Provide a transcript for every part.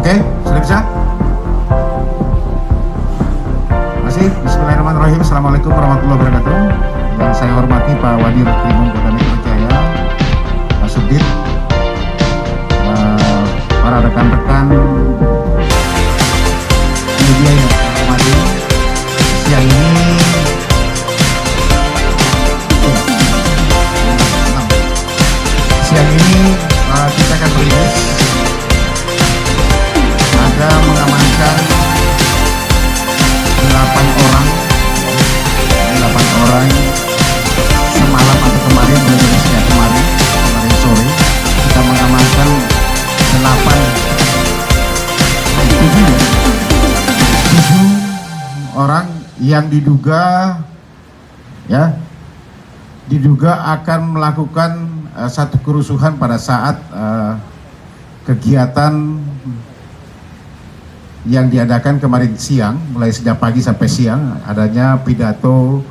Oke, sudah bisa? Masih? Bismillahirrahmanirrahim. Assalamualaikum warahmatullahi wabarakatuh. Yang saya hormati Pak Wadir Krimum Polda Metro Jaya, Pak Subdit, para rekan-rekan media yang saya hormati. Siang ini kita akan merilis ada mengamankan 8 orang semalam atau kemarin, kemarin sore kita mengamankan 7 orang yang diduga akan melakukan satu kerusuhan pada saat kegiatan yang diadakan kemarin siang, mulai sejak pagi sampai siang, adanya pidato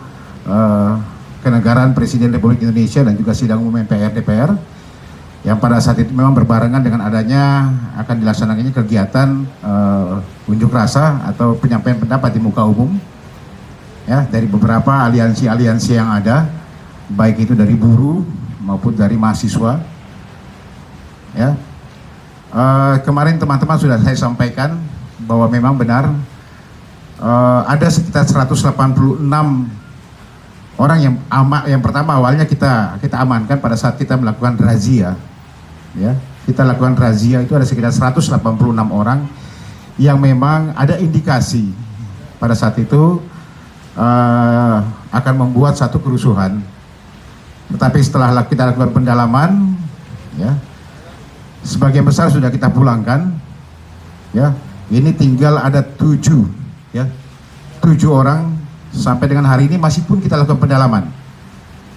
kenegaraan Presiden Republik Indonesia dan juga sidang umum MPR DPR yang pada saat itu memang berbarengan dengan adanya akan dilaksanakannya kegiatan unjuk rasa atau penyampaian pendapat di muka umum ya dari beberapa aliansi-aliansi yang ada, baik itu dari buruh maupun dari mahasiswa ya. Kemarin teman-teman sudah saya sampaikan bahwa memang benar ada sekitar 186 orang yang pertama awalnya kita amankan pada saat kita melakukan razia ya. Kita lakukan razia itu ada sekitar 186 orang yang memang ada indikasi pada saat itu akan membuat satu kerusuhan. Tetapi setelah kita lakukan pendalaman ya, sebagian besar sudah kita pulangkan ya. Ini tinggal ada 7 orang sampai dengan hari ini masih pun kita lakukan pendalaman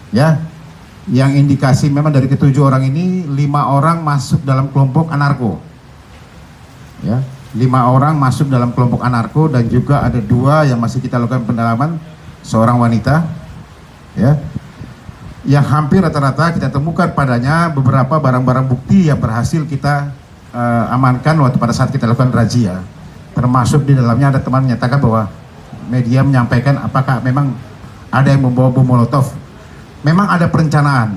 ya. Yang indikasi memang dari ke-7 orang ini 5 orang masuk dalam kelompok anarko ya. 5 orang masuk dalam kelompok anarko dan juga ada 2 yang masih kita lakukan pendalaman, seorang wanita ya, yang hampir rata-rata kita temukan padanya beberapa barang-barang bukti yang berhasil kita amankan waktu pada saat kita lakukan razia. Termasuk di dalamnya ada teman menyatakan bahwa media menyampaikan apakah memang ada yang membawa bom molotov. Memang ada perencanaan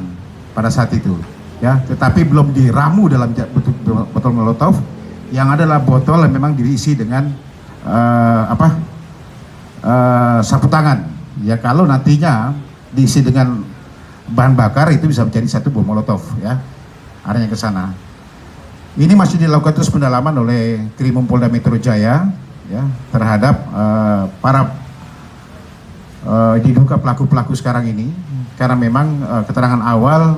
pada saat itu ya, tetapi belum diramu dalam botol molotov. Yang adalah botol yang memang diisi dengan sapu tangan ya. Kalau nantinya diisi dengan bahan bakar itu bisa menjadi satu bom molotov ya, arahnya ke sana. Ini masih dilakukan terus pendalaman oleh Krimum Polda Metro Jaya ya, terhadap para diduga pelaku-pelaku sekarang ini, karena memang keterangan awal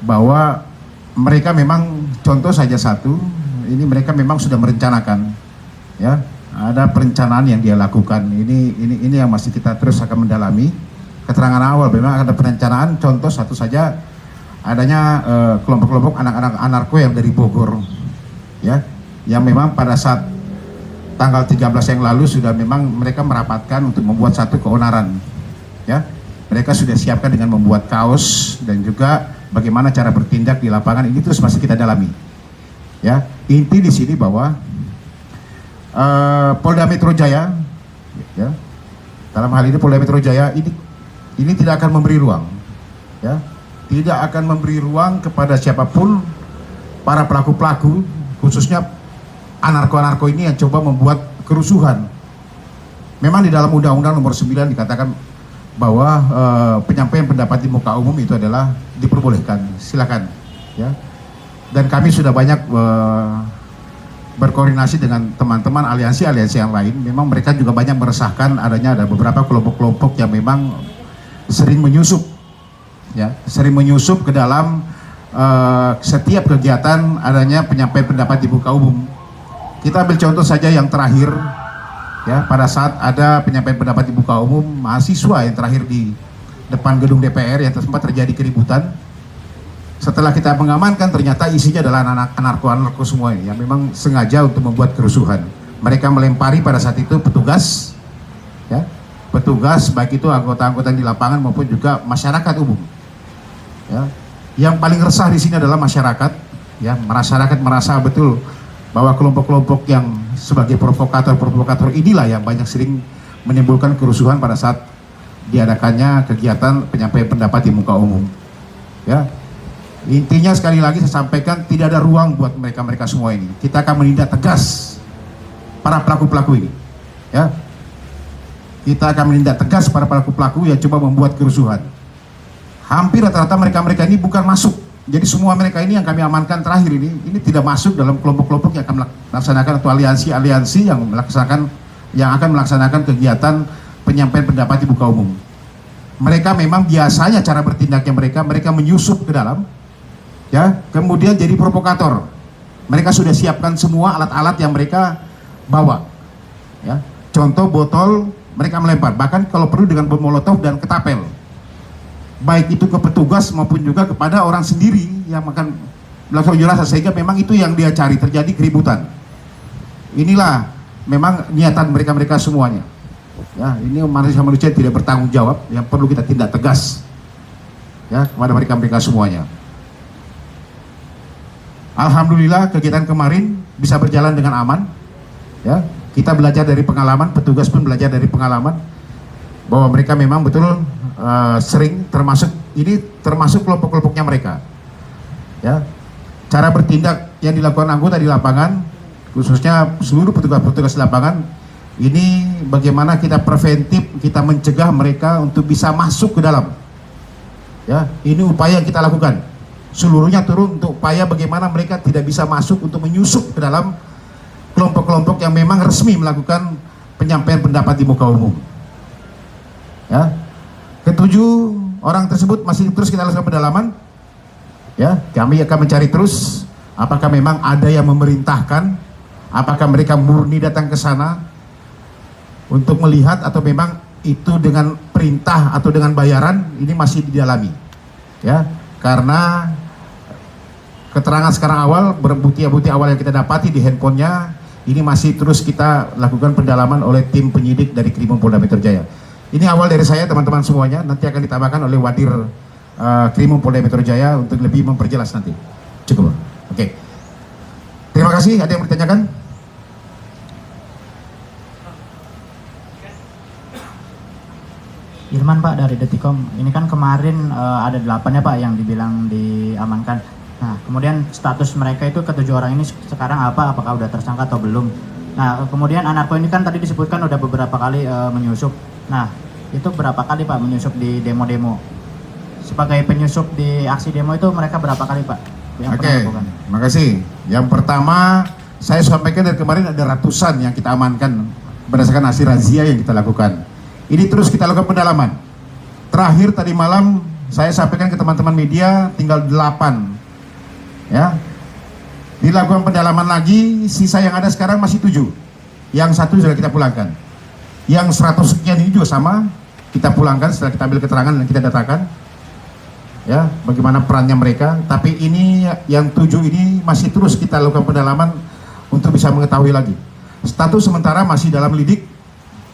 bahwa mereka memang, contoh saja satu, ini mereka memang sudah merencanakan ya, ada perencanaan yang dia lakukan. Ini yang masih kita terus akan mendalami. Keterangan awal memang ada perencanaan, contoh satu saja adanya kelompok-kelompok anak-anak anarko yang dari Bogor ya, yang memang pada saat tanggal 13 yang lalu sudah memang mereka merapatkan untuk membuat satu keonaran ya. Mereka sudah siapkan dengan membuat kaos dan juga bagaimana cara bertindak di lapangan. Ini terus masih kita dalami ya. Inti di sini bahwa Polda Metro Jaya ya, dalam hal ini Polda Metro Jaya ini tidak akan memberi ruang ya, tidak akan memberi ruang kepada siapapun para pelaku-pelaku, khususnya anarko-anarko ini yang coba membuat kerusuhan. Memang di dalam Undang-Undang Nomor 9 dikatakan bahwa penyampaian pendapat di muka umum itu adalah diperbolehkan, silakan ya. Dan kami sudah banyak berkoordinasi dengan teman-teman aliansi-aliansi yang lain. Memang mereka juga banyak meresahkan ada beberapa kelompok-kelompok yang memang sering menyusup ya, sering menyusup ke dalam setiap kegiatan adanya penyampaian pendapat di muka umum. Kita ambil contoh saja yang terakhir ya, pada saat ada penyampaian pendapat di muka umum mahasiswa yang terakhir di depan gedung DPR yang sempat terjadi keributan. Setelah kita mengamankan, ternyata isinya adalah anak anarko semua ini yang memang sengaja untuk membuat kerusuhan. Mereka melempari pada saat itu petugas ya, petugas baik itu anggota-anggota di lapangan maupun juga masyarakat umum ya. Yang paling resah di sini adalah masyarakat ya, masyarakat merasa betul bahwa kelompok-kelompok yang sebagai provokator inilah yang banyak sering menimbulkan kerusuhan pada saat diadakannya kegiatan penyampaian pendapat di muka umum. Ya, intinya sekali lagi saya sampaikan, tidak ada ruang buat mereka semua ini. Kita akan menindak tegas para pelaku-pelaku ini. Ya, kita akan menindak tegas para pelaku-pelaku yang coba membuat kerusuhan. Hampir rata-rata mereka ini bukan masuk. Jadi semua mereka ini yang kami amankan terakhir ini tidak masuk dalam kelompok-kelompok yang akan melaksanakan atau aliansi-aliansi yang akan melaksanakan kegiatan penyampaian pendapat di muka umum. Mereka memang biasanya cara bertindaknya mereka menyusup ke dalam, ya, kemudian jadi provokator. Mereka sudah siapkan semua alat-alat yang mereka bawa, ya. Contoh botol mereka melempar, bahkan kalau perlu dengan bom molotov dan ketapel, baik itu ke petugas maupun juga kepada orang sendiri yang akan melakukan unjuk rasa, sehingga memang itu yang dia cari, terjadi keributan. Inilah memang niatan mereka semuanya. Ya, ini manusia yang tidak bertanggung jawab yang perlu kita tindak tegas, ya, kepada mereka semuanya. Alhamdulillah kegiatan kemarin bisa berjalan dengan aman. Ya, kita belajar dari pengalaman, petugas pun belajar dari pengalaman bahwa mereka memang betul sering termasuk kelompok-kelompoknya mereka. Ya, cara bertindak yang dilakukan anggota di lapangan, khususnya seluruh petugas-petugas lapangan, ini bagaimana kita preventif, kita mencegah mereka untuk bisa masuk ke dalam. Ya, ini upaya yang kita lakukan. Seluruhnya turun untuk upaya bagaimana mereka tidak bisa masuk untuk menyusup ke dalam kelompok-kelompok yang memang resmi melakukan penyampaian pendapat di muka umum. Ya, ketujuh orang tersebut masih terus kita lakukan pendalaman. Ya, kami akan mencari terus apakah memang ada yang memerintahkan, apakah mereka murni datang ke sana untuk melihat atau memang itu dengan perintah atau dengan bayaran, ini masih didalami. Ya, karena keterangan sekarang awal, bukti awal yang kita dapati di handphonenya, ini masih terus kita lakukan pendalaman oleh tim penyidik dari Krimumpolda Metro Jaya. Ini awal dari saya teman-teman semuanya, nanti akan ditambahkan oleh Wadir Krimumpolda Metro Jaya untuk lebih memperjelas nanti. Cukup. Oke. Terima kasih. Ada yang bertanyakan? Irman Pak dari Detikom. Ini kan kemarin ada 8 ya Pak yang dibilang diamankan. Nah, kemudian status mereka itu ketujuh orang ini sekarang apa? Apakah udah tersangka atau belum? Nah, kemudian Anarko ini kan tadi disebutkan udah beberapa kali menyusup. Nah, itu berapa kali Pak menyusup di demo-demo? Sebagai penyusup di aksi demo itu mereka berapa kali Pak? Oke, terima kasih. Yang pertama, saya sampaikan dari kemarin ada ratusan yang kita amankan berdasarkan hasil razia yang kita lakukan. Ini terus kita lakukan pendalaman. Terakhir tadi malam saya sampaikan ke teman-teman media tinggal 8. Ya, dilakukan pendalaman lagi, sisa yang ada sekarang masih 7. Yang 1 sudah kita pulangkan. Yang 100 sekian ini juga sama, kita pulangkan setelah kita ambil keterangan dan kita datakan. Ya, bagaimana perannya mereka. Tapi ini yang 7 ini masih terus kita lakukan pendalaman untuk bisa mengetahui lagi. Status sementara masih dalam lidik,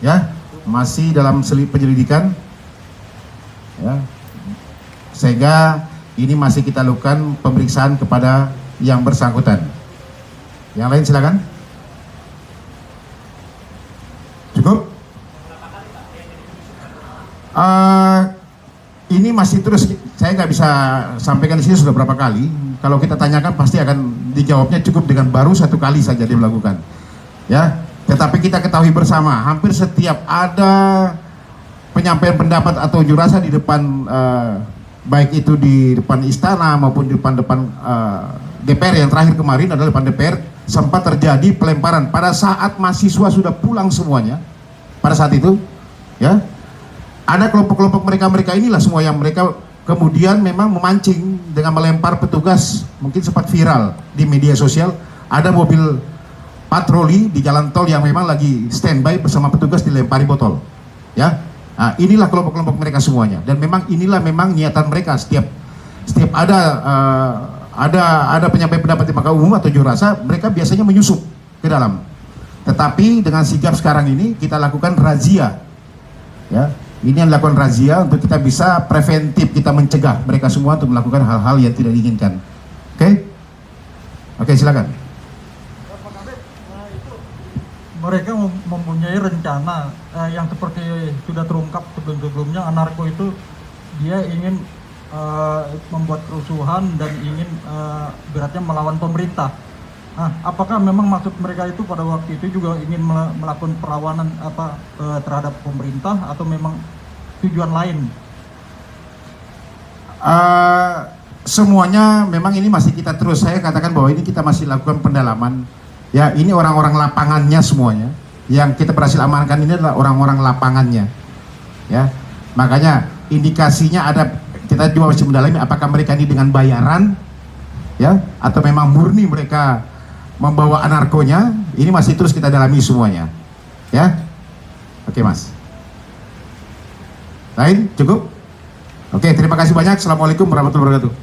ya, masih dalam penyelidikan. Ya, sehingga ini masih kita lakukan pemeriksaan kepada yang bersangkutan. Yang lain silakan. Cukup? Ini masih terus, saya nggak bisa sampaikan di sini sudah berapa kali. Kalau kita tanyakan pasti akan dijawabnya cukup dengan baru 1 kali saja dia melakukan. Ya, tetapi kita ketahui bersama, hampir setiap ada penyampaian pendapat atau unjuk rasa di depan baik itu di depan istana maupun di depan DPR, yang terakhir kemarin adalah depan DPR, sempat terjadi pelemparan pada saat mahasiswa sudah pulang semuanya. Pada saat itu, ya, ada kelompok-kelompok mereka inilah semua yang mereka kemudian memang memancing dengan melempar petugas. Mungkin sempat viral di media sosial, ada mobil patroli di jalan tol yang memang lagi standby bersama petugas dilempari botol. Ya. Nah, inilah kelompok-kelompok mereka semuanya, dan memang inilah memang niatan mereka setiap ada penyampaian pendapat di muka umum atau unjuk rasa, mereka biasanya menyusup ke dalam. Tetapi dengan sigap sekarang ini kita lakukan razia, ya, ini yang dilakukan razia untuk kita bisa preventif, kita mencegah mereka semua untuk melakukan hal-hal yang tidak diinginkan. Oke, silakan. mereka mempunyai rencana yang seperti sudah terungkap sebelum-sebelumnya, anarko itu dia ingin membuat kerusuhan dan ingin beratnya melawan pemerintah. Nah, apakah memang maksud mereka itu pada waktu itu juga ingin melakukan perlawanan terhadap pemerintah atau memang tujuan lain? Semuanya memang ini masih kita terus, saya katakan bahwa ini kita masih lakukan pendalaman. Ya, ini orang-orang lapangannya semuanya. Yang kita berhasil amankan ini adalah orang-orang lapangannya. Ya, makanya indikasinya ada, kita juga masih mendalami apakah mereka ini dengan bayaran, ya, atau memang murni mereka membawa anarkonya. Ini masih terus kita dalami semuanya. Ya, oke Mas. Lain cukup? Oke, terima kasih banyak. Assalamualaikum warahmatullahi wabarakatuh.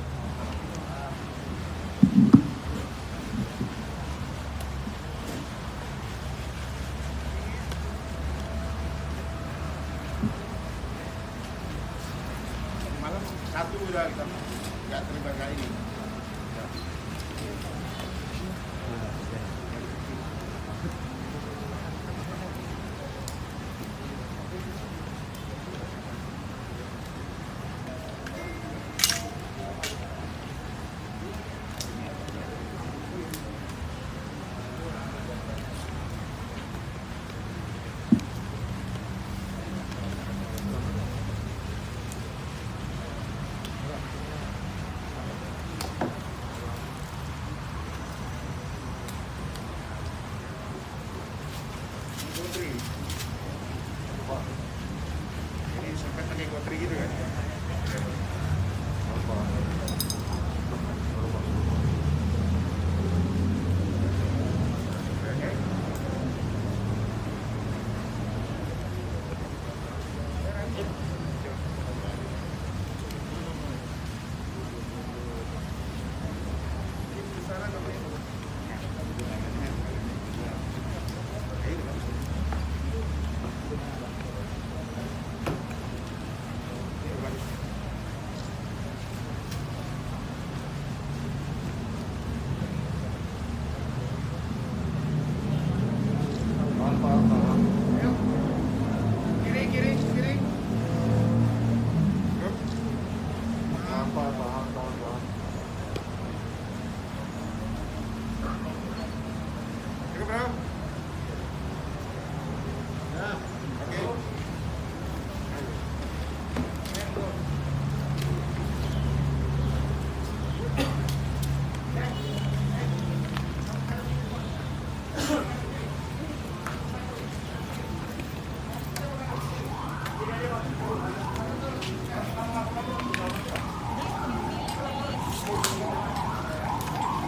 Satu udah kita nggak terima kali ini.